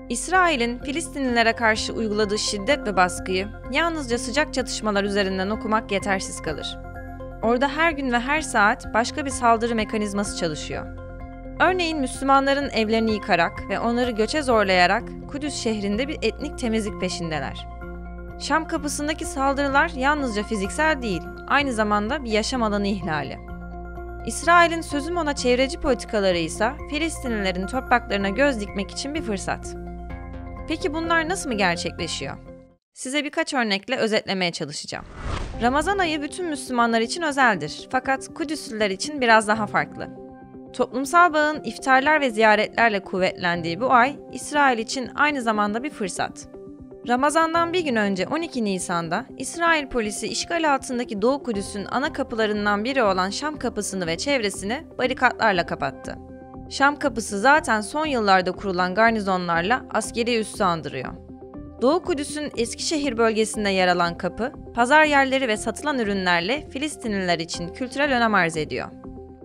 İsrail'in Filistinlilere karşı uyguladığı şiddet ve baskıyı yalnızca sıcak çatışmalar üzerinden okumak yetersiz kalır. Orada her gün ve her saat başka bir saldırı mekanizması çalışıyor. Örneğin Müslümanların evlerini yıkarak ve onları göçe zorlayarak Kudüs şehrinde bir etnik temizlik peşindeler. Şam kapısındaki saldırılar yalnızca fiziksel değil, aynı zamanda bir yaşam alanı ihlali. İsrail'in sözüm ona çevreci politikaları ise Filistinlilerin topraklarına göz dikmek için bir fırsat. Peki bunlar nasıl mı gerçekleşiyor? Size birkaç örnekle özetlemeye çalışacağım. Ramazan ayı bütün Müslümanlar için özeldir, fakat Kudüslüler için biraz daha farklı. Toplumsal bağın iftarlar ve ziyaretlerle kuvvetlendiği bu ay, İsrail için aynı zamanda bir fırsat. Ramazan'dan bir gün önce 12 Nisan'da İsrail polisi işgal altındaki Doğu Kudüs'ün ana kapılarından biri olan Şam Kapısı'nı ve çevresini barikatlarla kapattı. Şam Kapısı zaten son yıllarda kurulan garnizonlarla askeri üssü andırıyor. Doğu Kudüs'ün Eskişehir bölgesinde yer alan kapı, pazar yerleri ve satılan ürünlerle Filistinliler için kültürel önem arz ediyor.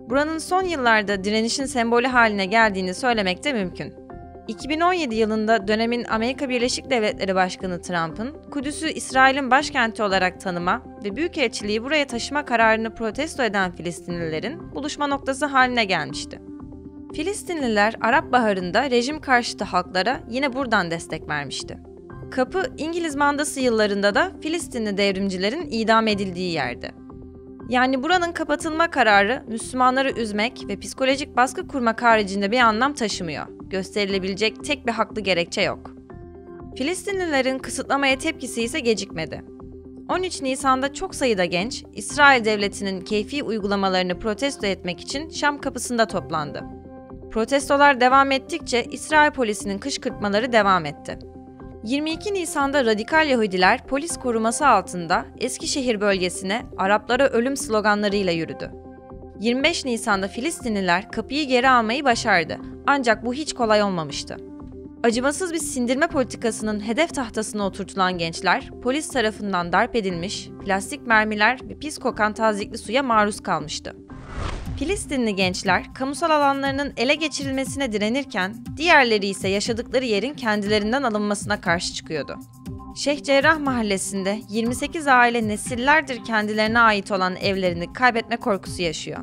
Buranın son yıllarda direnişin sembolü haline geldiğini söylemek de mümkün. 2017 yılında dönemin Amerika Birleşik Devletleri Başkanı Trump'ın Kudüs'ü İsrail'in başkenti olarak tanıma ve büyükelçiliği buraya taşıma kararını protesto eden Filistinlilerin buluşma noktası haline gelmişti. Filistinliler Arap Baharı'nda rejim karşıtı halklara yine buradan destek vermişti. Kapı, İngiliz mandası yıllarında da Filistinli devrimcilerin idam edildiği yerdi. Yani buranın kapatılma kararı Müslümanları üzmek ve psikolojik baskı kurmak haricinde bir anlam taşımıyor. Gösterilebilecek tek bir haklı gerekçe yok. Filistinlilerin kısıtlamaya tepkisi ise gecikmedi. 13 Nisan'da çok sayıda genç, İsrail devletinin keyfi uygulamalarını protesto etmek için Şam kapısında toplandı. Protestolar devam ettikçe İsrail polisinin kışkırtmaları devam etti. 22 Nisan'da radikal Yahudiler polis koruması altında Eskişehir bölgesine Araplara ölüm sloganlarıyla yürüdü. 25 Nisan'da Filistinliler kapıyı geri almayı başardı, ancak bu hiç kolay olmamıştı. Acımasız bir sindirme politikasının hedef tahtasına oturtulan gençler polis tarafından darp edilmiş, plastik mermiler ve pis kokan tazikli suya maruz kalmıştı. Filistinli gençler kamusal alanlarının ele geçirilmesine direnirken diğerleri ise yaşadıkları yerin kendilerinden alınmasına karşı çıkıyordu. Şeyh Cerrah mahallesinde 28 aile nesillerdir kendilerine ait olan evlerini kaybetme korkusu yaşıyor.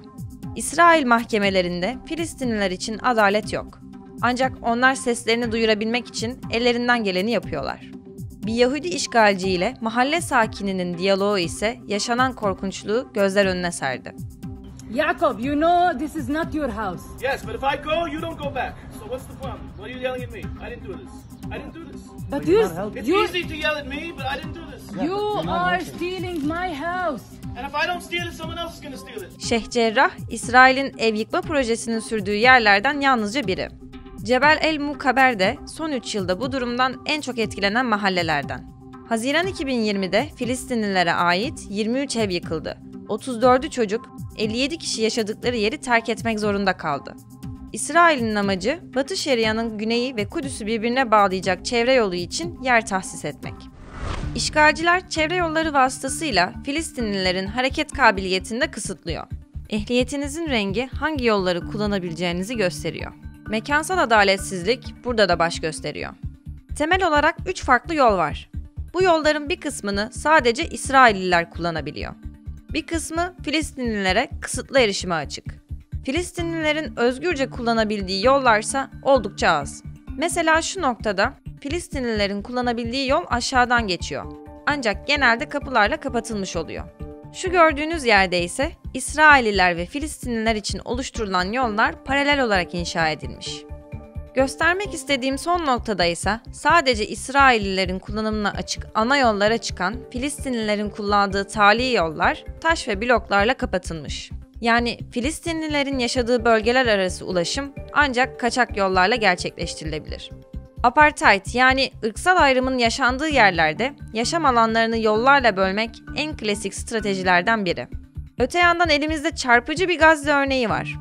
İsrail mahkemelerinde Filistinliler için adalet yok. Ancak onlar seslerini duyurabilmek için ellerinden geleni yapıyorlar. Bir Yahudi işgalci ile mahalle sakininin diyaloğu ise yaşanan korkunçluğu gözler önüne serdi. Jacob, you know this is not your house. Yes, but if I go, you don't go back. So what's the problem? Why are you yelling at me? I didn't do this. I didn't do this. But It's easy to yell at me, but I didn't do this. you are stealing my house. And if I don't steal it, someone else is going to steal it. Şeyh Cerrah, İsrail'in ev yıkma projesinin sürdüğü yerlerden yalnızca biri. Cebel el Mukaber de son 3 yılda bu durumdan en çok etkilenen mahallelerden. Haziran 2020'de Filistinlilere ait 23 ev yıkıldı. 34'ü çocuk, 57 kişi yaşadıkları yeri terk etmek zorunda kaldı. İsrail'in amacı, Batı Şeria'nın güneyi ve Kudüs'ü birbirine bağlayacak çevre yolu için yer tahsis etmek. İşgalciler çevre yolları vasıtasıyla Filistinlilerin hareket kabiliyetini de kısıtlıyor. Ehliyetinizin rengi hangi yolları kullanabileceğinizi gösteriyor. Mekansal adaletsizlik burada da baş gösteriyor. Temel olarak 3 farklı yol var. Bu yolların bir kısmını sadece İsrailliler kullanabiliyor. Bir kısmı Filistinlilere kısıtlı erişime açık. Filistinlilerin özgürce kullanabildiği yollarsa oldukça az. Mesela şu noktada Filistinlilerin kullanabildiği yol aşağıdan geçiyor. Ancak genelde kapılarla kapatılmış oluyor. Şu gördüğünüz yerde ise İsrailliler ve Filistinliler için oluşturulan yollar paralel olarak inşa edilmiş. Göstermek istediğim son noktada ise sadece İsraillilerin kullanımına açık ana yollara çıkan Filistinlilerin kullandığı tali yollar taş ve bloklarla kapatılmış. Yani Filistinlilerin yaşadığı bölgeler arası ulaşım ancak kaçak yollarla gerçekleştirilebilir. Apartheid yani ırksal ayrımın yaşandığı yerlerde yaşam alanlarını yollarla bölmek en klasik stratejilerden biri. Öte yandan elimizde çarpıcı bir Gazze örneği var.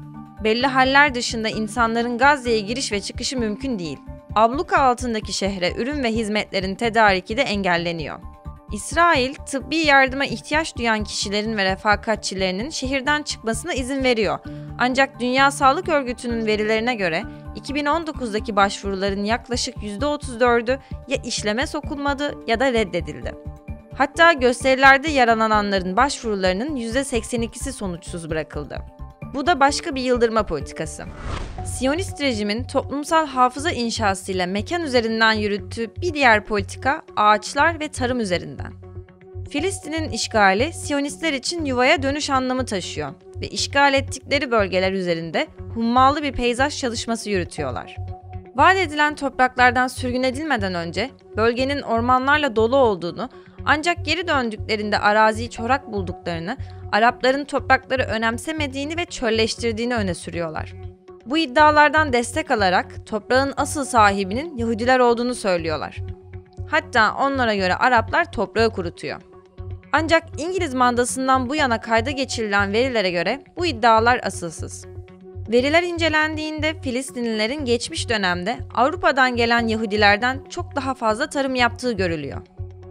Belli haller dışında insanların Gazze'ye giriş ve çıkışı mümkün değil. Abluka altındaki şehre ürün ve hizmetlerin tedariki de engelleniyor. İsrail, tıbbi yardıma ihtiyaç duyan kişilerin ve refakatçilerinin şehirden çıkmasına izin veriyor. Ancak Dünya Sağlık Örgütü'nün verilerine göre 2019'daki başvuruların yaklaşık %34'ü ya işleme sokulmadı ya da reddedildi. Hatta gösterilerde yaralananların başvurularının %82'si sonuçsuz bırakıldı. Bu da başka bir yıldırma politikası. Siyonist rejimin toplumsal hafıza inşasıyla mekan üzerinden yürüttüğü bir diğer politika ağaçlar ve tarım üzerinden. Filistin'in işgali Siyonistler için yuvaya dönüş anlamı taşıyor ve işgal ettikleri bölgeler üzerinde hummalı bir peyzaj çalışması yürütüyorlar. Vaat edilen topraklardan sürgün edilmeden önce bölgenin ormanlarla dolu olduğunu, ancak geri döndüklerinde araziyi çorak bulduklarını, Arapların toprakları önemsemediğini ve çölleştirdiğini öne sürüyorlar. Bu iddialardan destek alarak toprağın asıl sahibinin Yahudiler olduğunu söylüyorlar. Hatta onlara göre Araplar toprağı kurutuyor. Ancak İngiliz mandasından bu yana kayda geçirilen verilere göre bu iddialar asılsız. Veriler incelendiğinde Filistinlilerin geçmiş dönemde Avrupa'dan gelen Yahudilerden çok daha fazla tarım yaptığı görülüyor.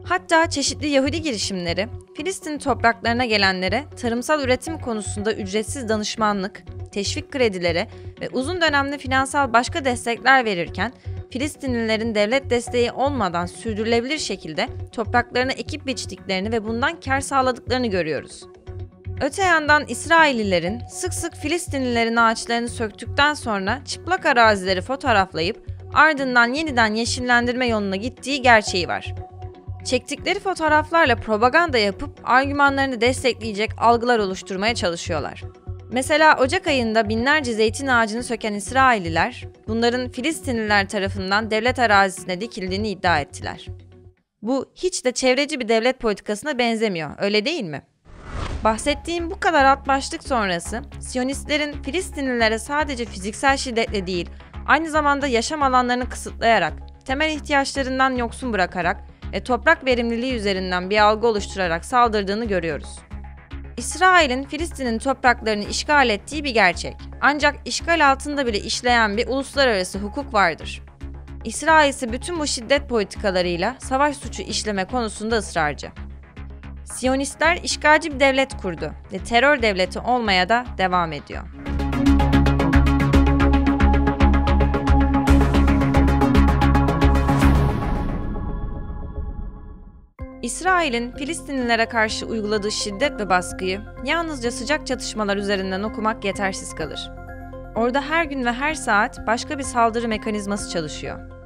Hatta çeşitli Yahudi girişimleri, Filistin topraklarına gelenlere tarımsal üretim konusunda ücretsiz danışmanlık, teşvik kredileri ve uzun dönemli finansal başka destekler verirken, Filistinlilerin devlet desteği olmadan sürdürülebilir şekilde topraklarına ekip biçtiklerini ve bundan kar sağladıklarını görüyoruz. Öte yandan İsraillilerin sık sık Filistinlilerin ağaçlarını söktükten sonra çıplak arazileri fotoğraflayıp ardından yeniden yeşillendirme yoluna gittiği gerçeği var. Çektikleri fotoğraflarla propaganda yapıp argümanlarını destekleyecek algılar oluşturmaya çalışıyorlar. Mesela Ocak ayında binlerce zeytin ağacını söken İsrailliler, bunların Filistinliler tarafından devlet arazisine dikildiğini iddia ettiler. Bu hiç de çevreci bir devlet politikasına benzemiyor, öyle değil mi? Bahsettiğim bu kadar alt başlık sonrası, Siyonistlerin Filistinlilere sadece fiziksel şiddetle değil, aynı zamanda yaşam alanlarını kısıtlayarak, temel ihtiyaçlarından yoksun bırakarak ve toprak verimliliği üzerinden bir algı oluşturarak saldırdığını görüyoruz. İsrail'in Filistin'in topraklarını işgal ettiği bir gerçek. Ancak işgal altında bile işleyen bir uluslararası hukuk vardır. İsrail ise bütün bu şiddet politikalarıyla savaş suçu işleme konusunda ısrarcı. Siyonistler işgalci bir devlet kurdu ve terör devleti olmaya da devam ediyor. İsrail'in Filistinlilere karşı uyguladığı şiddet ve baskıyı yalnızca sıcak çatışmalar üzerinden okumak yetersiz kalır. Orada her gün ve her saat başka bir saldırı mekanizması çalışıyor.